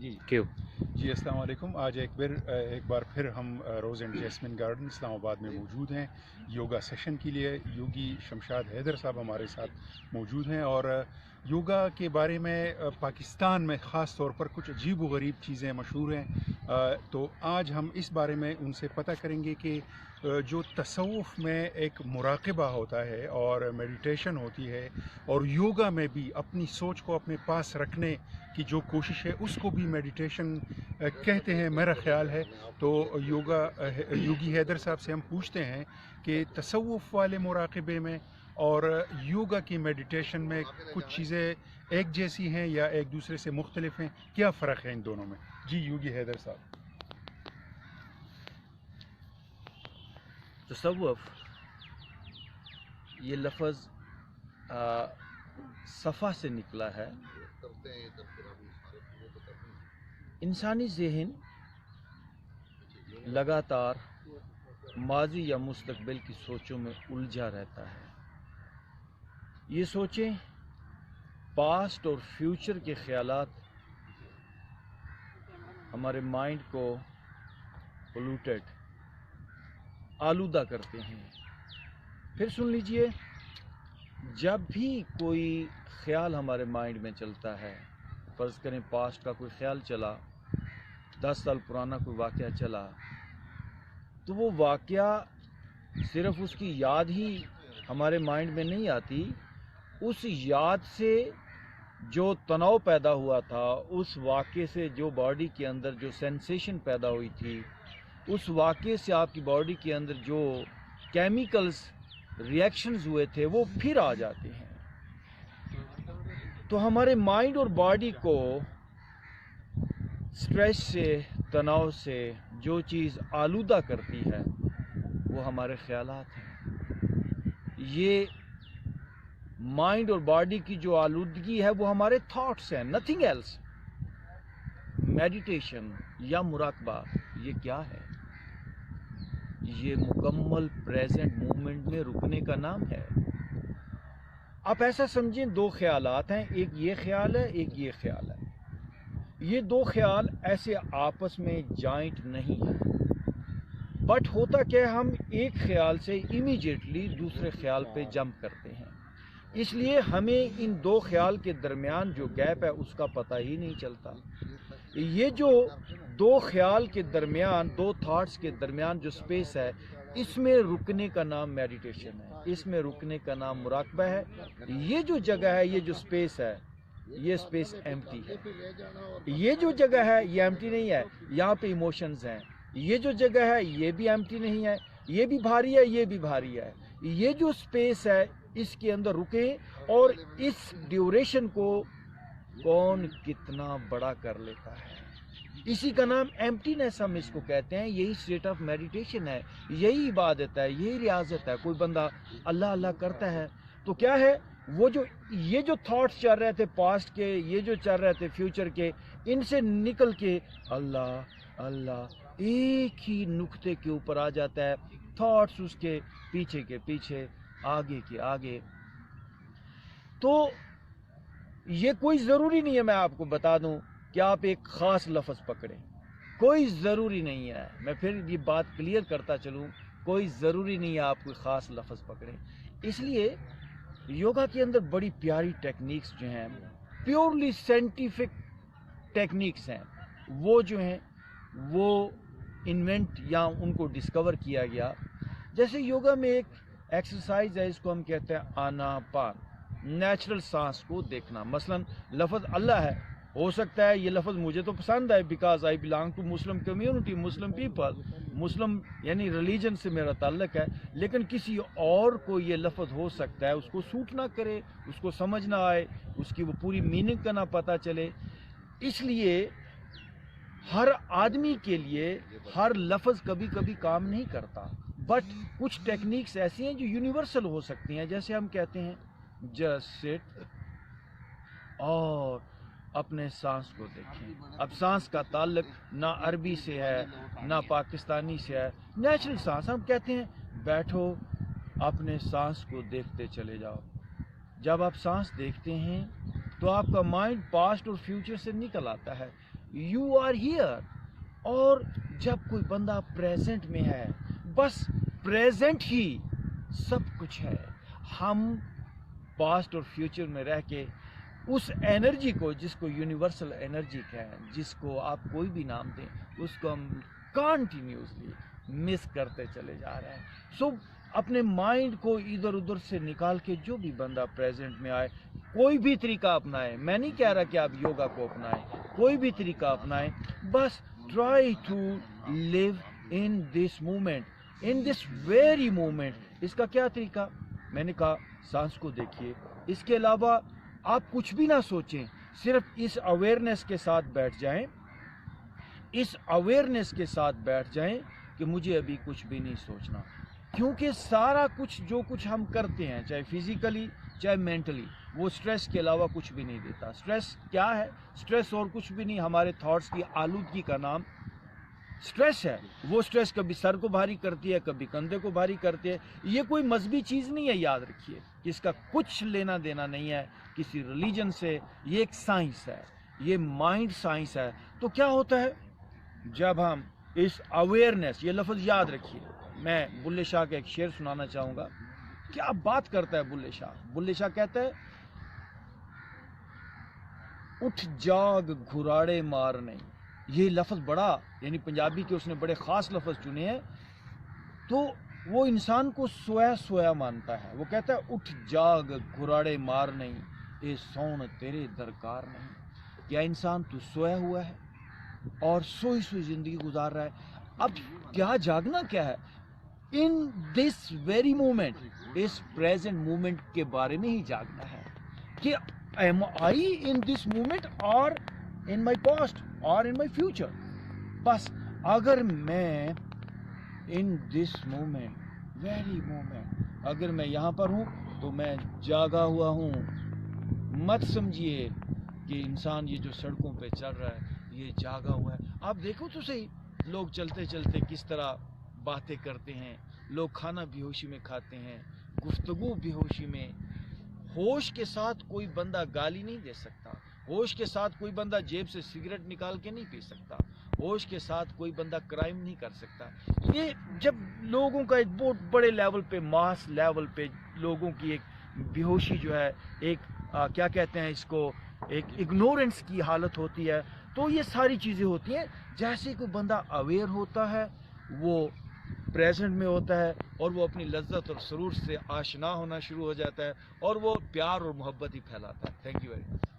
जी अस्सलाम वालेकुम। आज एक बार फिर हम रोज़ एंड जैस्मिन गार्डन इस्लामाबाद में मौजूद हैं योगा सेशन के लिए। योगी शमशाद हैदर साहब हमारे साथ मौजूद हैं और योगा के बारे में पाकिस्तान में ख़ास तौर पर कुछ अजीब व गरीब चीज़ें मशहूर हैं। तो आज हम इस बारे में उनसे पता करेंगे कि जो तसव्वुफ़ में एक मुराक़बा होता है और मेडिटेशन होती है और योगा में भी अपनी सोच को अपने पास रखने की जो कोशिश है उसको भी मेडिटेशन कहते हैं मेरा ख़्याल है। तो योगी हैदर साहब से हम पूछते हैं कि तसव्वुफ़ वाले मुराक़बे में और योगा की मेडिटेशन में कुछ चीज़ें एक जैसी हैं या एक दूसरे से मुख्तलिफ हैं, क्या फ़र्क है इन दोनों में। जी योगी हैदर साहब। तसव्वुफ़ ये लफ्ज़ सफ़ा से निकला है। इंसानी ज़हन लगातार माज़ी या मुस्तक़बिल की सोचों में उलझा रहता है। ये सोचें पास्ट और फ्यूचर के ख़यालात हमारे माइंड को पोल्यूटेड आलूदा करते हैं। फिर सुन लीजिए, जब भी कोई ख़्याल हमारे माइंड में चलता है, फ़र्ज़ करें पास्ट का कोई ख़्याल चला, 10 साल पुराना कोई वाक़या चला, तो वो वाक़या सिर्फ़ उसकी याद ही हमारे माइंड में नहीं आती, उस याद से जो तनाव पैदा हुआ था, उस वाक़े से जो बॉडी के अंदर जो सेंसेशन पैदा हुई थी, उस वाक़े से आपकी बॉडी के अंदर जो केमिकल्स रिएक्शंस हुए थे वो फिर आ जाते हैं। तो हमारे माइंड और बॉडी को स्ट्रेस से, तनाव से जो चीज़ आलूदा करती है वो हमारे ख़यालात हैं। ये माइंड और बॉडी की जो आलूदगी है वो हमारे थॉट्स हैं, नथिंग एल्स। मेडिटेशन या मुराक़बा ये क्या है? ये मुकम्मल प्रेजेंट मोमेंट में रुकने का नाम है। आप ऐसा समझें, दो ख्यालात हैं, एक ये ख्याल है, एक ये ख्याल है। ये दो ख्याल ऐसे आपस में जॉइंट नहीं है, बट होता क्या है, हम एक ख्याल से इमीडिएटली दूसरे ख्याल पे जंप करते हैं। इसलिए हमें इन दो ख्याल के दरमियान जो गैप है उसका पता ही नहीं चलता। ये जो दो ख्याल के दरमियान, दो थॉट्स के दरमियान जो स्पेस है, इसमें रुकने का नाम मेडिटेशन है, इसमें रुकने का नाम मुराक़बा है। ये जो जगह है, ये जो स्पेस है, ये स्पेस एम्प्टी है। ये जो जगह है ये एम्प्टी नहीं है, यहाँ पे इमोशंस हैं। ये जो जगह है ये भी एम्प्टी नहीं है, ये भी भारी है, ये भी भारी है। ये जो स्पेस है इसके अंदर रुकें और इस ड्यूरेशन को कौन कितना बड़ा कर लेता है, इसी का नाम एम्प्टीनेस हम इसको कहते हैं। यही स्टेट ऑफ मेडिटेशन है, यही इबादत है, यही रियाजत है। कोई बंदा अल्लाह अल्लाह करता है तो क्या है, वो जो ये जो थॉट्स चल रहे थे पास्ट के, ये जो चल रहे थे फ्यूचर के, इनसे निकल के अल्लाह अल्लाह एक ही नुक्ते के ऊपर आ जाता है, थॉट्स उसके पीछे के पीछे, आगे के आगे। तो ये कोई ज़रूरी नहीं है, मैं आपको बता दूं कि आप एक ख़ास लफ्ज़ पकड़ें, कोई ज़रूरी नहीं है। मैं फिर ये बात क्लियर करता चलूं, कोई ज़रूरी नहीं है आप कोई ख़ास लफ्ज़ पकड़ें। इसलिए योगा के अंदर बड़ी प्यारी टेक्निक्स जो हैं, प्योरली साइंटिफिक टेक्निक्स हैं, वो जो हैं वो इन्वेंट या उनको डिस्कवर किया गया। जैसे योगा में एक एक्सरसाइज है, इसको हम कहते हैं आनापान, नेचुरल सांस को देखना। मसलन लफ्ज़ अल्लाह है, हो सकता है ये लफ्ज़ मुझे तो पसंद है because I belong to Muslim community, Muslim people, Muslim यानी रिलीजन से मेरा ताल्लुक है, लेकिन किसी और को ये लफ्ज़ हो सकता है उसको सूट ना करे, उसको समझ ना आए, उसकी वो पूरी मीनिंग का ना पता चले। इसलिए हर आदमी के लिए हर लफ्ज़ कभी कभी काम नहीं करता, बट कुछ टेक्निक्स ऐसी हैं जो यूनिवर्सल हो सकती हैं। जैसे हम कहते हैं जस्ट सिट और अपने सांस को देखें। अब सांस का ताल्लुक ना अरबी से है ना पाकिस्तानी से है, नेचुरल सांस। हम कहते हैं बैठो, अपने सांस को देखते चले जाओ। जब आप सांस देखते हैं तो आपका माइंड पास्ट और फ्यूचर से निकल आता है। You are here. और जब कोई बंदा प्रेजेंट में है, बस प्रेजेंट ही सब कुछ है। हम पास्ट और फ्यूचर में रह के उस एनर्जी को, जिसको यूनिवर्सल एनर्जी कहें, जिसको आप कोई भी नाम दें, उसको हम कंटिन्यूसली मिस करते चले जा रहे हैं। सो अपने माइंड को इधर उधर से निकाल के जो भी बंदा प्रेजेंट में आए, कोई भी तरीका अपनाए, मैं नहीं कह रहा कि आप योगा को अपनाएं, कोई भी तरीका अपनाएं, बस try to live in this moment, in this very moment. इसका क्या तरीका? मैंने कहा सांस को देखिए, इसके अलावा आप कुछ भी ना सोचें, सिर्फ इस अवेयरनेस के साथ बैठ जाएं, इस अवेयरनेस के साथ बैठ जाएं कि मुझे अभी कुछ भी नहीं सोचना। क्योंकि सारा कुछ जो कुछ हम करते हैं, चाहे फिजिकली चाहे मेंटली, वो स्ट्रेस के अलावा कुछ भी नहीं देता। स्ट्रेस क्या है? स्ट्रेस और कुछ भी नहीं, हमारे थॉट्स की आलूदगी का नाम स्ट्रेस है। वो स्ट्रेस कभी सर को भारी करती है, कभी कंधे को भारी करती है। ये कोई मजहबी चीज़ नहीं है, याद रखिए, इसका कुछ लेना देना नहीं है किसी रिलीजन से। ये एक साइंस है, ये माइंड साइंस है। तो क्या होता है जब हम इस अवेयरनेस, ये लफ्ज़ याद रखिए, मैं बुल्ले शाह का एक शेर सुनाना चाहूँगा। क्या बात करता है बुल्ले शाह। बुल्ले शाह कहता है, उठ जाग घुराड़े मार नहीं। ये लफ्ज़ बड़ा, यानी पंजाबी के उसने बड़े ख़ास लफ्ज़ चुने हैं। तो वो इंसान को सोया सोया मानता है। वो कहता है, उठ जाग घुराड़े मार नहीं, ये सौन तेरे दरकार नहीं। क्या इंसान तू सोया हुआ है और सोई सोई ज़िंदगी गुजार रहा है? अब क्या जागना क्या है? इन दिस वेरी मोमेंट, इस प्रेजेंट मोमेंट के बारे में ही जागना है कि am I in this moment और इन माई पास्ट और इन माई फ्यूचर। बस अगर मैं इन दिस मोमेंट, वेरी मोमेंट, अगर मैं यहाँ पर हूँ तो मैं जागा हुआ हूँ। मत समझिए कि इंसान ये जो सड़कों पे चल रहा है ये जागा हुआ है। आप देखो तो सही, लोग चलते चलते किस तरह बातें करते हैं। लोग खाना बेहोशी में खाते हैं, गुफ्तगू बेहोशी में। होश के साथ कोई बंदा गाली नहीं दे सकता, होश के साथ कोई बंदा जेब से सिगरेट निकाल के नहीं पी सकता, होश के साथ कोई बंदा क्राइम नहीं कर सकता। ये जब लोगों का एक बहुत बड़े लेवल पे, मास लेवल पे लोगों की एक बेहोशी जो है, एक क्या कहते हैं इसको, एक इग्नोरेंस की हालत होती है, तो ये सारी चीज़ें होती हैं। जैसे कोई बंदा अवेयर होता है, वो प्रेजेंट में होता है और वो अपनी लज्जत और सुरूर से आशना होना शुरू हो जाता है और वो प्यार और मोहब्बत ही फैलाता है। Thank you very much.